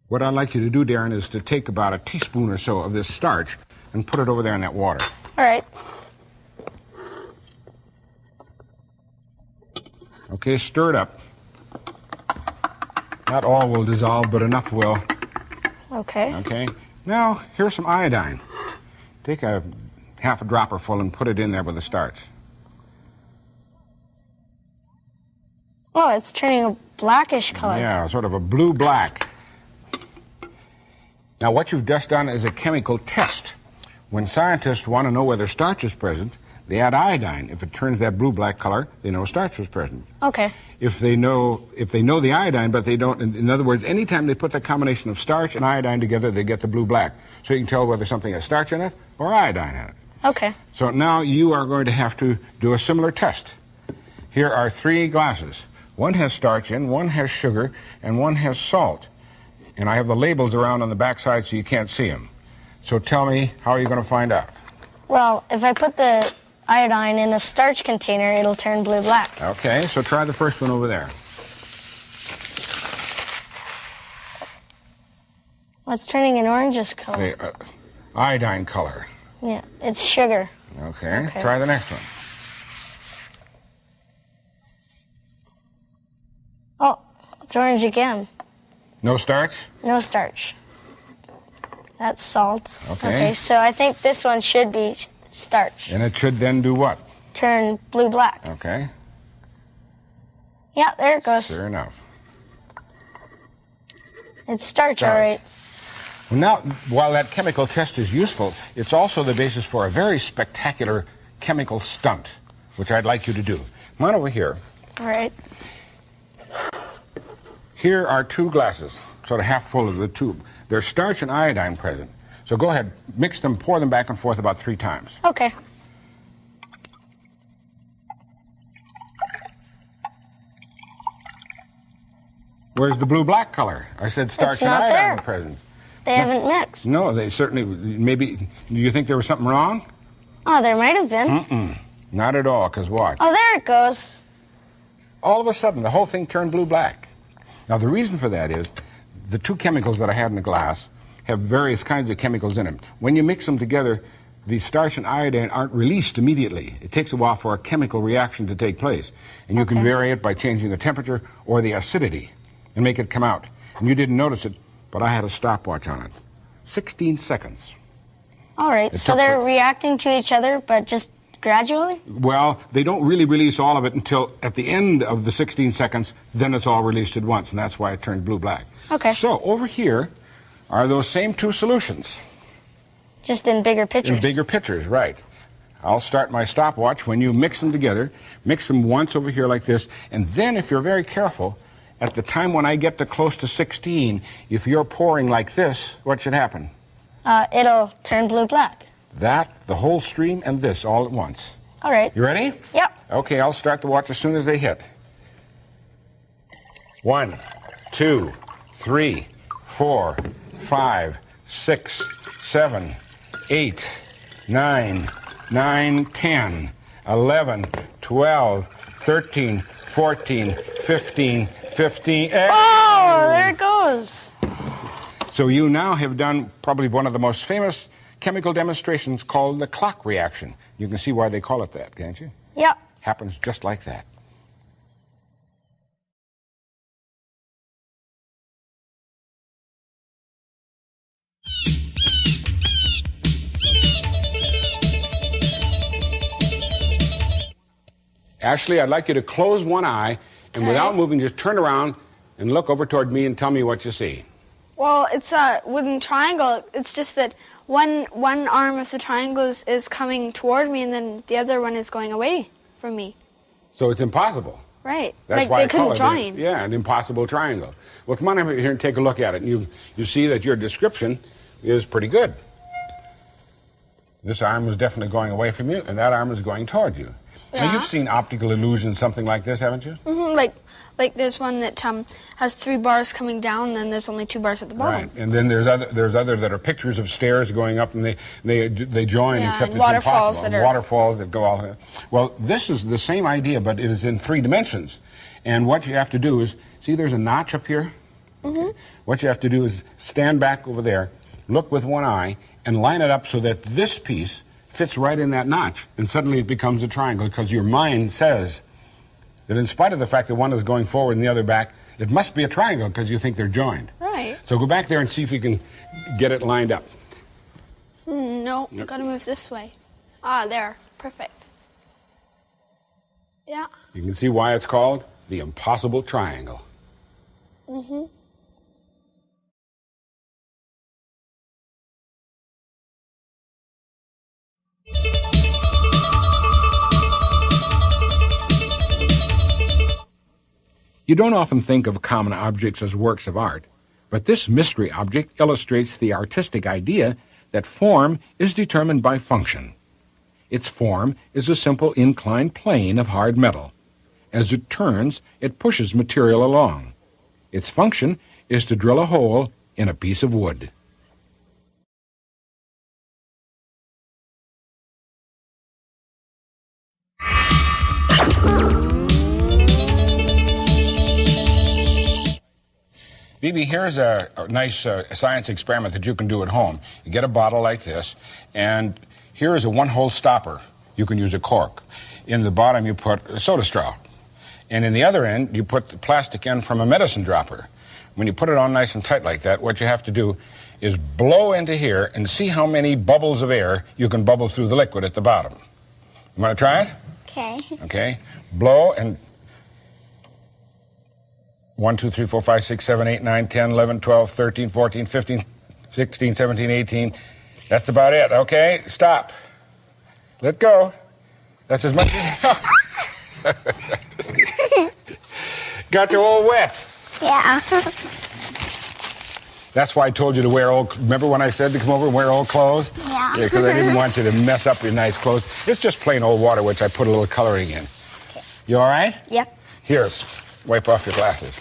What I'd like you to do, Darren, is to take about a teaspoon or so of this starch and put it over there in that water. All right. Okay, stir it up. Not all will dissolve, but enough will. Okay. Okay. Now, here's some iodine. Take a half a dropper full and put it in there with the starch. Oh, it's turning a blackish color. Yeah, sort of a blue-black. Now, what you've just done is a chemical test. When scientists want to know whether starch is present, they add iodine. If it turns that blue-black color, they know starch was present. Okay. If they know the iodine, but they don't, in other words, anytime they put the combination of starch and iodine together, they get the blue-black. So you can tell whether something has starch in it or iodine in it. Okay. So now you are going to have to do a similar test. Here are 3 glasses. One has starch in, one has sugar, and one has salt. And I have the labels around on the backside so you can't see them. So tell me, how are you going to find out? Well, if I put the iodine in the starch container, it'll turn blue-black. Okay, so try the first one over there. Well, it's turning an orangish color. Say, iodine color. Yeah, it's sugar. Okay, try the next one. Oh, it's orange again. No starch? No starch. That's salt. Okay. So I think this one should be starch. And it should then do what? Turn blue-black. Okay, Yeah, there it goes. sure enough. It's starch, all Starch. right. Well, now, while that chemical test is useful, it's also the basis for a very spectacular chemical stunt, which I'd like you to do. Come on over here. All right. Here are 2 glasses, sort of half full of the tube. There's starch and iodine present. So go ahead, mix them, pour them back and forth about 3 times. Okay. Where's the blue-black color? I said starch It's and not iodine there. were present. They haven't mixed. No, they certainly, maybe, do you think there was something wrong? Oh, there might have been. Not at all, because watch. Oh, there it goes. All of a sudden, the whole thing turned blue-black. Now, the reason for that is the 2 chemicals that I had in the glass have various kinds of chemicals in them. When you mix them together, the starch and iodine aren't released immediately. It takes a while for a chemical reaction to take place. And you can vary it by changing the temperature or the acidity and make it come out. And you didn't notice it, but I had a stopwatch on it. 16 seconds. All right. It So took they're for- reacting to each other, but just gradually? Well, they don't really release all of it until at the end of the 16 seconds, then it's all released at once, and that's why it turned blue-black. Okay. So over here are those same 2 solutions. Just in bigger pitchers. In bigger pitchers, right. I'll start my stopwatch when you mix them together. Mix them once over here like this, and then if you're very careful, at the time when I get to close to 16, if you're pouring like this, what should happen? It'll turn blue-black. That, the whole stream, and this all at once. All right. You ready? Yep. Okay, I'll start the watch as soon as they hit. 1, 2, 3, 4, 5, 6, 7, 8, 9, 10, 11, 12, 13, 14, 15, 15. Oh, there it goes. So you now have done probably one of the most famous chemical demonstrations called the clock reaction. You can see why they call it that, can't you? Yep. Happens just like that. Ashley, I'd like you to close one eye and without moving, just turn around and look over toward me and tell me what you see. Well, it's a wooden triangle. It's just that one arm of the triangle is coming toward me, and then the other one is going away from me. So it's impossible. Right. That's like why they I call couldn't it join. an impossible triangle. Well, come on over here and take a look at it. And you see that your description is pretty good. This arm was definitely going away from you, and that arm is going toward you. Now, Yeah. you've seen optical illusions, something like this, haven't you? Like there's one that has 3 bars coming down, and then there's only 2 bars at the bottom. Right, and then there's other that are pictures of stairs going up, and they join, Yeah, except and it's waterfalls impossible. that are- Waterfalls that go all. Well, this is the same idea, but it is in 3 dimensions. And what you have to do is, see, there's a notch up here. Okay? What you have to do is stand back over there, look with one eye, and line it up so that this piece fits right in that notch, and suddenly it becomes a triangle because your mind says that in spite of the fact that one is going forward and the other back, it must be a triangle because you think they're joined. Right. So go back there and see if you can get it lined up. No, Yep. gotta move this way. Ah, there. Perfect. Yeah. You can see why it's called the impossible triangle. You don't often think of common objects as works of art, but this mystery object illustrates the artistic idea that form is determined by function. Its form is a simple inclined plane of hard metal. As it turns, it pushes material along. Its function is to drill a hole in a piece of wood. Bibi, here's a nice science experiment that you can do at home. You get a bottle like this, and here is a one-hole stopper. You can use a cork. In the bottom, you put a soda straw. And in the other end, you put the plastic end from a medicine dropper. When you put it on nice and tight like that, what you have to do is blow into here and see how many bubbles of air you can bubble through the liquid at the bottom. You want to try it? Okay. Okay. Blow and 1, 2, 3, 4, 5, 6, 7, 8, 9, 10, 11, 12, 13, 14, 15, 16, 17, 18. That's about it. Okay, stop. Let go. That's as much as... Got you all wet. Yeah. That's why I told you to wear old... Remember when I said to come over and wear old clothes? Yeah. Because I didn't want you to mess up your nice clothes. It's just plain old water, which I put a little coloring in. Okay. You all right? Yep. Here, wipe off your glasses.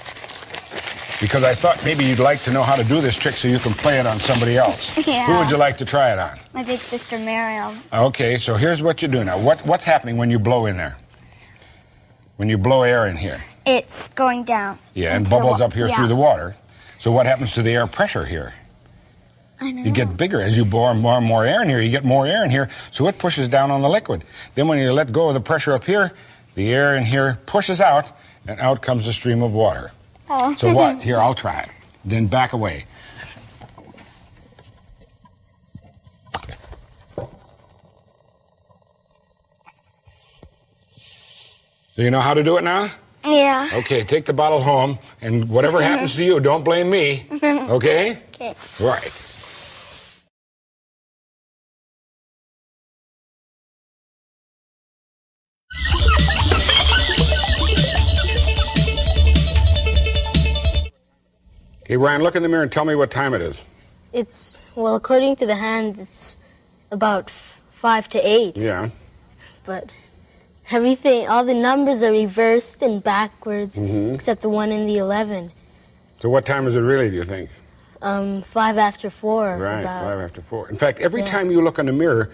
Because I thought maybe you'd like to know how to do this trick so you can play it on somebody else. Yeah. Who would you like to try it on? My big sister Miriam. Okay, so here's what you do now. What's happening when you blow in there? When you blow air in here? It's going down. Yeah, and into the bubbles up here yeah. through the water. So what happens to the air pressure here? I don't You know. get bigger. As you blow more and more air in here, you get more air in here, so it pushes down on the liquid. Then when you let go of the pressure up here, the air in here pushes out, and out comes a stream of water. Oh. So what? Here, I'll try it. Then back away. So you know how to do it now? Yeah. Okay, take the bottle home, and whatever happens to you, don't blame me. Okay? Okay. Right. Okay, Ryan, look in the mirror and tell me what time it is. It's, well, according to the hands, it's about 5 to 8. Yeah. But everything, all the numbers are reversed and backwards, except the 1 and the 11. So what time is it really, do you think? 5 after 4. Right, about. 5 after 4. In fact, every Yeah. time you look in the mirror,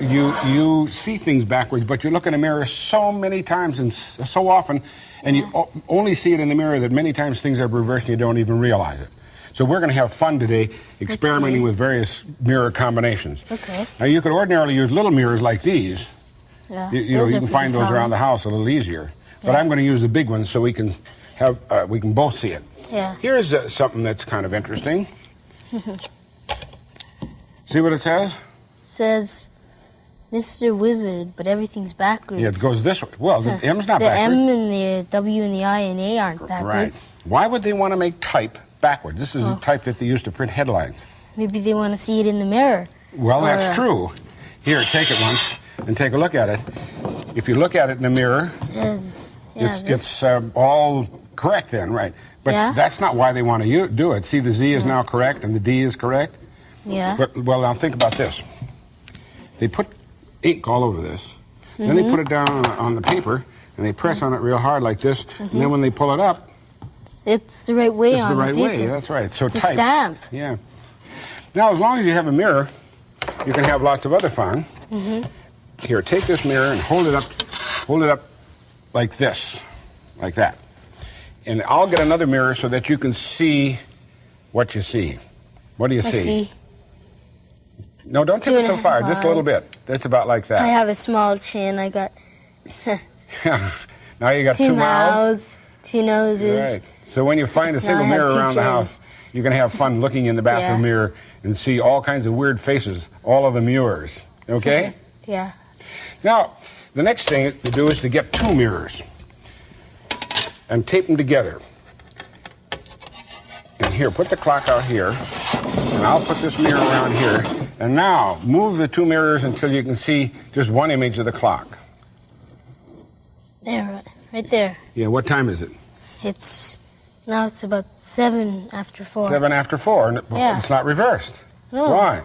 you see things backwards, but you look in the mirror so many times and so often, and you only see it in the mirror that many times things are reversed and you don't even realize it. So we're going to have fun today experimenting with various mirror combinations. Okay. Now, you could ordinarily use little mirrors like these. Yeah, You know, those you are can find pretty those around common. the house a little easier. But I'm going to use the big ones so we can have we can both see it. Yeah. Here's something that's kind of interesting. See what it says? Says Mr. Wizard, but everything's backwards. Yeah, it goes this way. Well, the M's not the backwards. M and the W and the I and A aren't backwards. Right. Why would they want to make type backwards? This is the type that they used to print headlines. Maybe they want to see it in the mirror. Well, that's Or, true. Here, take it once and take a look at it. If you look at it in the mirror, Says, yeah, it's all correct then, right? But Yeah. that's not why they want to do it. See, the Z is now correct and the D is correct. yeah. But, well, now think about this. They put ink all over this. Then they put it down on the paper, and they press on it real hard like this. And then when they pull it up, It's the right way it's on the right way. paper. That's right. So It's a type. stamp. Yeah. Now, as long as you have a mirror, you can have lots of other fun. Here, take this mirror and hold it up like this, like that. And I'll get another mirror so that you can see what you see. What do you I see. No, don't tip it so far. Just a little bit. Just about like that. I have a small chin. I got Now you got two two mouths. mouths, two noses. Right. So when you find a single I have mirror two around the chins. house, you can have fun looking in the bathroom Yeah. mirror and see all kinds of weird faces, all of them yours. Okay? Yeah. Now, the next thing to do is to get two mirrors and tape them together. And here, put the clock out here, and I'll put this mirror around here. And now, move the two mirrors until you can see just one image of the clock. There, right there. Yeah, what time is it? Now it's about 7 after 4. 7 after 4, and Yeah. it's not reversed. No. Why?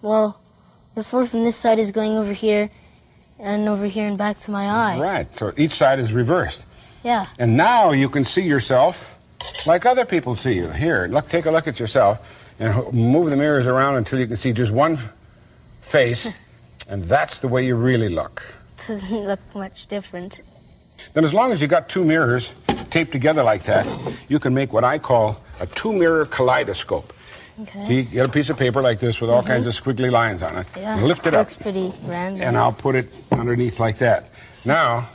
Well, the 4 from this side is going over here, and over here and back to my eye. Right, so each side is reversed. Yeah. And now you can see yourself like other people see you. Here, look, take a look at yourself and move the mirrors around until you can see just one face, and that's the way you really look. Doesn't look much different. Then as long as you got two mirrors taped together like that, you can make what I call a two-mirror kaleidoscope. Okay. See, get a piece of paper like this with all kinds of squiggly lines on it. Yeah. And lift it up, Looks pretty random. and I'll put it underneath like that. Now,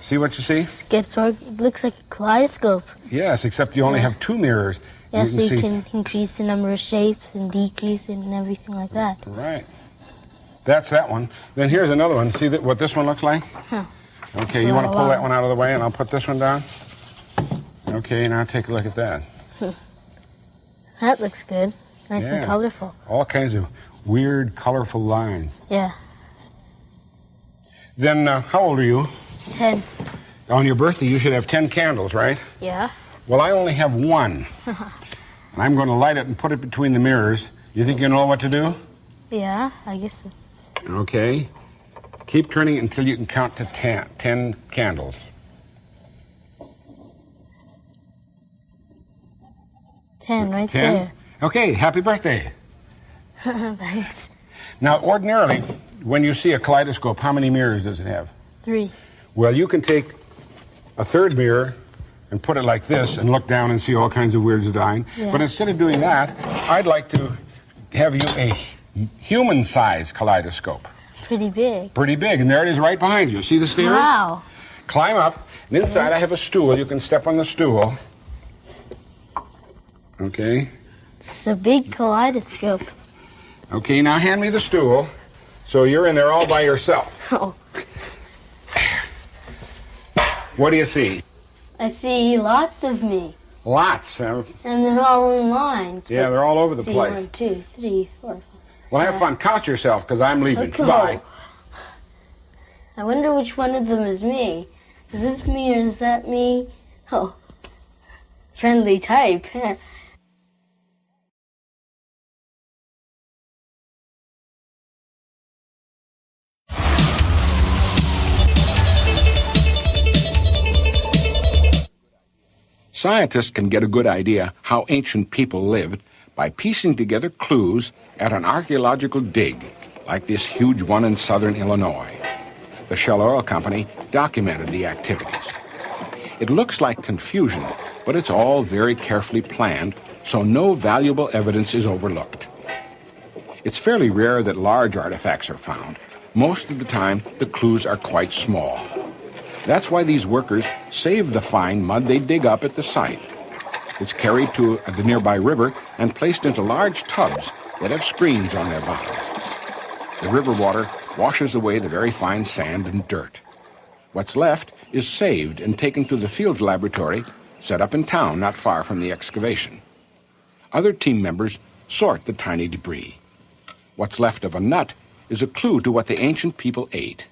see what you see? It looks like a kaleidoscope. Yes, except you only have two mirrors. Yeah, so you see. can increase the number of shapes and decrease it and everything like that. Right. That's that one. Then here's another one. See what this one looks like? Huh. Okay, It's you want to not pull that long. one out of the way, and I'll put this one down? Okay, now take a look at that. That looks good. Nice and Yeah. colorful. All kinds of weird, colorful lines. Yeah. Then, how old are you? 10. On your birthday, you should have 10 candles, right? Yeah. Well, I only have one. And I'm going to light it and put it between the mirrors. You think you know what to do? Yeah, I guess so. Okay. Keep turning until you can count to 10 candles. 10 right 10? there. Okay, happy birthday. Thanks. Now, ordinarily, when you see a kaleidoscope, how many mirrors does it have? 3. Well, you can take a third mirror and put it like this and look down and see all kinds of weird design. Yeah. But instead of doing that, I'd like to have you a human-sized kaleidoscope. Pretty big. Pretty big, and there it is right behind you. See the stairs? Wow. Climb up, and inside I have a stool. You can step on the stool. Okay. It's a big kaleidoscope. Okay, now hand me the stool. So you're in there all by yourself. Oh, What do you see? I see lots of me. Lots. And they're all in lines. Yeah, they're all over the see, place. 1, 2, 3, 4, 5. Well, have fun. Count yourself, because I'm leaving. Okay. Bye. I wonder which one of them is me. Is this me or is that me? Oh, friendly type. Scientists can get a good idea how ancient people lived by piecing together clues at an archaeological dig, like this huge one in southern Illinois. The Shell Oil Company documented the activities. It looks like confusion, but it's all very carefully planned, so no valuable evidence is overlooked. It's fairly rare that large artifacts are found. Most of the time, the clues are quite small. That's why these workers save the fine mud they dig up at the site. It's carried to the nearby river and placed into large tubs that have screens on their bottoms. The river water washes away the very fine sand and dirt. What's left is saved and taken to the field laboratory set up in town not far from the excavation. Other team members sort the tiny debris. What's left of a nut is a clue to what the ancient people ate.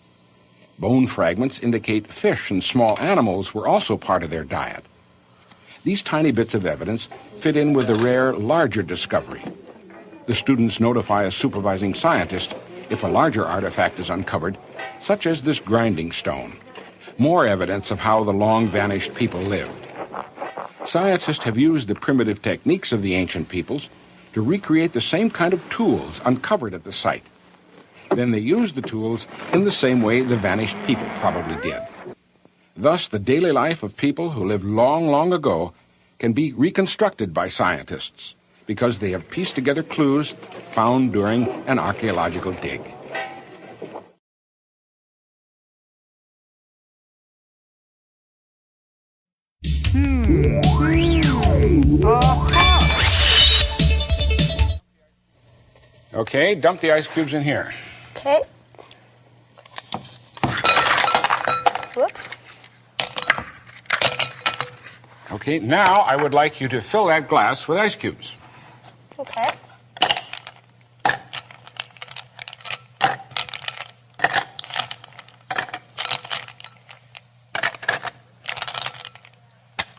Bone fragments indicate fish and small animals were also part of their diet. These tiny bits of evidence fit in with the rare, larger discovery. The students notify a supervising scientist if a larger artifact is uncovered, such as this grinding stone. More evidence of how the long-vanished people lived. Scientists have used the primitive techniques of the ancient peoples to recreate the same kind of tools uncovered at the site. Then they used the tools in the same way the vanished people probably did. Thus, the daily life of people who lived long, long ago can be reconstructed by scientists because they have pieced together clues found during an archaeological dig. Okay, dump the ice cubes in here. Okay. Whoops. Okay, now I would like you to fill that glass with ice cubes. Okay.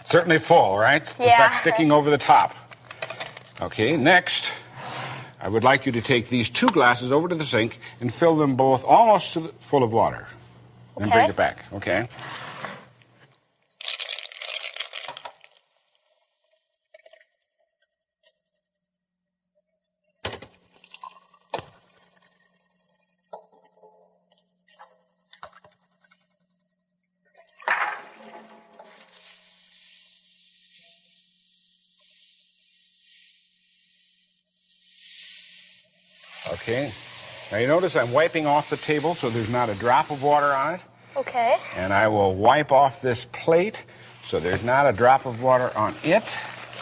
Certainly full, right? In Yeah. fact, sticking over the top. Okay, next, I would like you to take these 2 glasses over to the sink and fill them both almost full of water. Then bring Okay. it back, okay? Okay. Now you notice I'm wiping off the table so there's not a drop of water on it. Okay. And I will wipe off this plate so there's not a drop of water on it.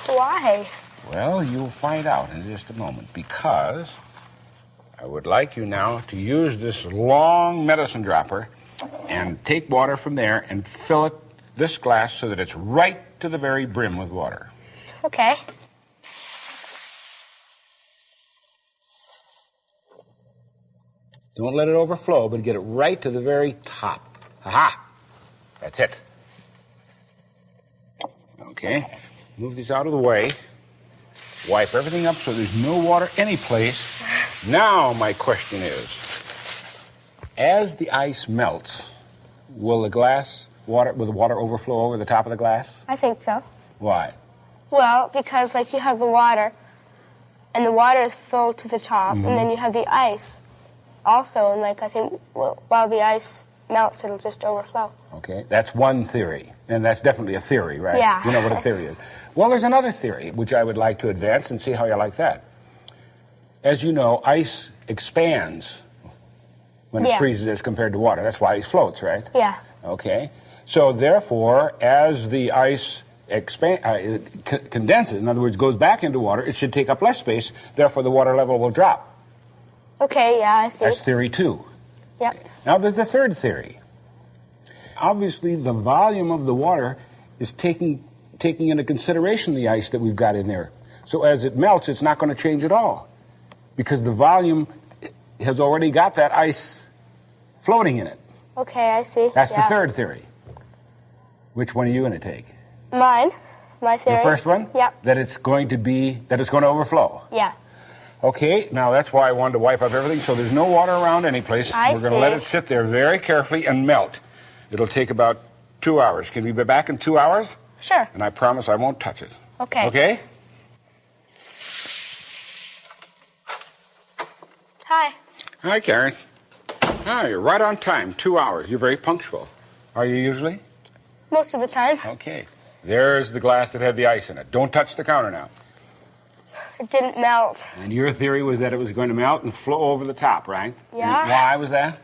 Why? Well, you'll find out in just a moment because I would like you now to use this long medicine dropper and take water from there and fill it, this glass, so that it's right to the very brim with water. Okay. Don't let it overflow, but get it right to the very top. Aha! That's it. Okay, move these out of the way. Wipe everything up so there's no water anyplace. Now my question is, as the ice melts, will the water overflow over the top of the glass? I think so. Why? Well, because like you have the water, and the water is filled to the top, and then you have the ice also, and like I think while the ice melts, it'll just overflow. Okay, that's one theory, and that's definitely a theory, right? Yeah. You know what a theory is. Well, there's another theory, which I would like to advance and see how you like that. As you know, ice expands when it Yeah. freezes as compared to water. That's why ice floats, right? Yeah. Okay. So therefore, as the ice condenses, in other words, goes back into water, it should take up less space, therefore the water level will drop. Okay, yeah, I see. That's theory 2. Yep. Now there's a third theory. Obviously, the volume of the water is taking into consideration the ice that we've got in there. So as it melts, it's not going to change at all because the volume has already got that ice floating in it. Okay, I see. That's the Yeah. third theory. Which one are you going to take? Mine. My theory. The first one? Yep. That it's going to overflow. Yeah. Okay, now that's why I wanted to wipe up everything so there's no water around any place. I We're going to let see. it sit there very carefully and melt. It'll take about 2 hours. Can we be back in 2 hours? Sure. And I promise I won't touch it. Okay. Okay? Hi. Hi, Karen. Ah, you're right on time. 2 hours. You're very punctual. Are you usually? Most of the time. Okay. There's the glass that had the ice in it. Don't touch the counter now. It didn't melt. And your theory was that it was going to melt and flow over the top, right? Yeah. And why was that?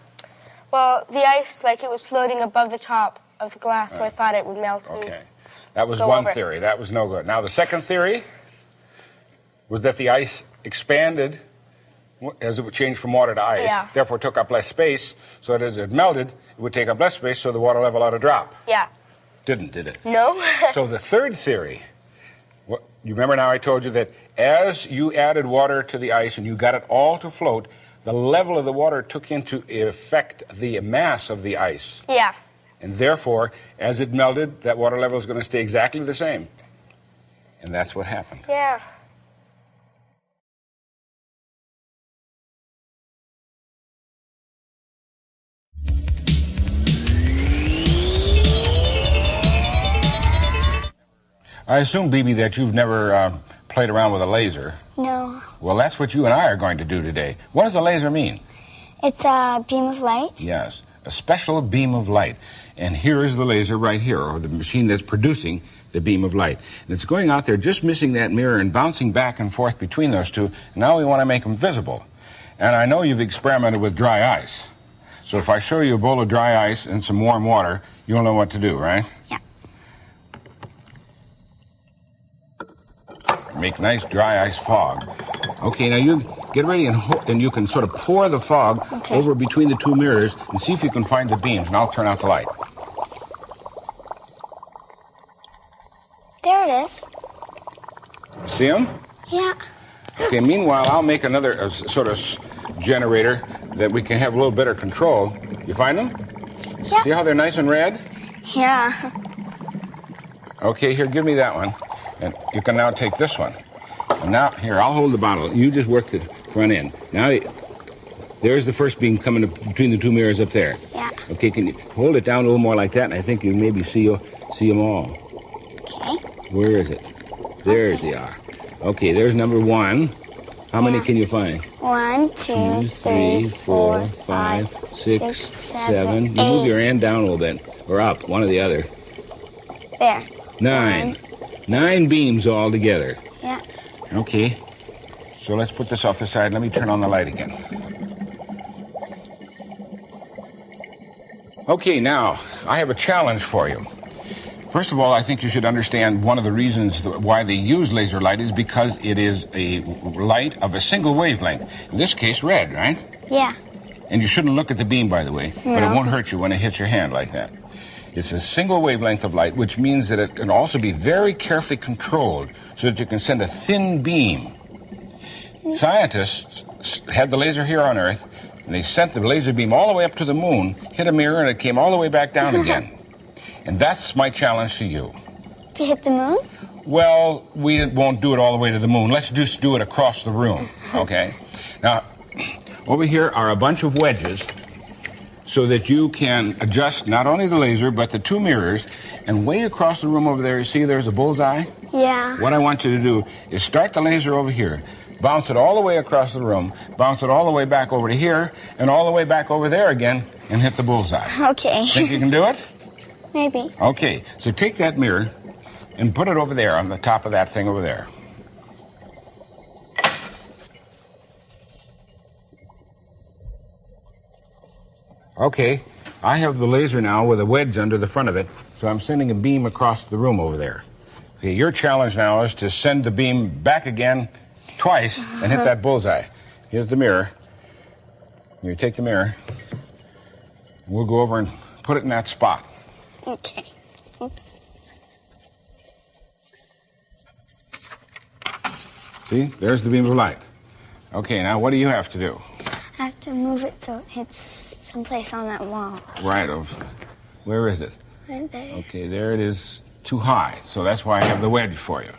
Well, the ice, like it was floating above the top of the glass, so I thought it would melt. and- Okay. That was Go one over it. theory. That was no good. Now, the second theory was that the ice expanded as it would change from water to ice, Yeah. therefore took up less space, so that as it melted, it would take up less space, so the water level ought to drop. Yeah. Did it? No? So the third theory, you remember now I told you that as you added water to the ice and you got it all to float, the level of the water took into effect the mass of the ice. Yeah. And therefore, as it melted, that water level is going to stay exactly the same. And that's what happened. Yeah. I assume, Bibi, that you've never played around with a laser. No. Well, that's what you and I are going to do today. What does a laser mean? It's a beam of light. Yes, a special beam of light. And here is the laser right here, or the machine that's producing the beam of light. And it's going out there, just missing that mirror and bouncing back and forth between those two. Now we want to make them visible. And I know you've experimented with dry ice. So if I show you a bowl of dry ice and some warm water, you'll know what to do, right? Yeah. Make nice dry ice fog. Okay, now you get ready and you can sort of pour the fog over between the two mirrors and see if you can find the beams, and I'll turn out the light. There it is. See them? Yeah. Okay, meanwhile, I'll make another sort of generator that we can have a little better control. You find them? Yeah. See how they're nice and red? Yeah. Okay, here, give me that one. And you can now take this one. And now, here, I'll hold the bottle. You just work the front end. Now, there's the first beam coming between the two mirrors up there. Yeah. Okay, can you hold it down a little more like that, and I think you maybe see them all. Okay. Where is it? There they are. Okay, there's number one. How many can you find? 1, 2, 3, 4, 5, 6, 7, You move your 8. hand down a little bit, or up, one or the other. There. 9. 9 beams all together. Yeah. Okay, so let's put this off the side. Let me turn on the light again. Okay, now, I have a challenge for you. First of all, I think you should understand one of the reasons why they use laser light is because it is a light of a single wavelength. In this case, red, right? Yeah. And you shouldn't look at the beam, by the way, but it won't hurt you when it hits your hand like that. It's a single wavelength of light, which means that it can also be very carefully controlled so that you can send a thin beam. Scientists had the laser here on Earth, and they sent the laser beam all the way up to the moon, hit a mirror, and it came all the way back down again. And that's my challenge to you. To hit the moon? Well, we won't do it all the way to the moon. Let's just do it across the room, okay? Now, over here are a bunch of wedges so that you can adjust not only the laser, but the two mirrors. And way across the room over there, you see there's a bullseye? Yeah. What I want you to do is start the laser over here, bounce it all the way across the room, bounce it all the way back over to here, and all the way back over there again, and hit the bullseye. Okay. Think you can do it? Maybe. Okay, so take that mirror and put it over there on the top of that thing over there. Okay, I have the laser now with a wedge under the front of it, so I'm sending a beam across the room over there. Okay, your challenge now is to send the beam back again twice and hit that bullseye. Here's the mirror. You take the mirror. We'll go over and put it in that spot. Okay. Oops. See, there's the beam of light. Okay, now what do you have to do? I have to move it so it hits someplace on that wall. Right, where is it? Right there. Okay, there it is, too high, so that's why I have the wedge for you.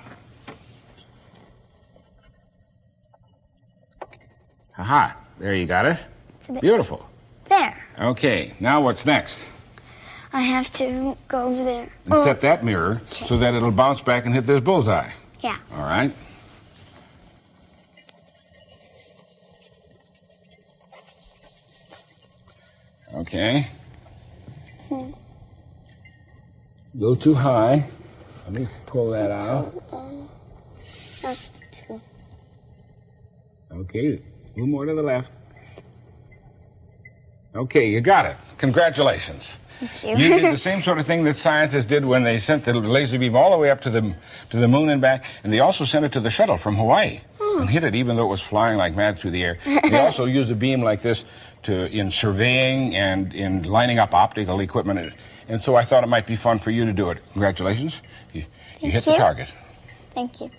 Aha, there you got it. It's a bit Beautiful. There. Okay, now what's next? I have to go over there. And set that mirror so that it'll bounce back and hit this bullseye. Yeah. All right. Okay. A little too high. Let me pull that out. That's too. Okay, a little more to the left. Okay, you got it. Congratulations. Thank you. You did the same sort of thing that scientists did when they sent the laser beam all the way up to the moon and back, and they also sent it to the shuttle from Hawaii and hit it even though it was flying like mad through the air. They also used a beam like this in surveying and in lining up optical equipment, and so I thought it might be fun for you to do it. Congratulations. You hit the target. Thank you.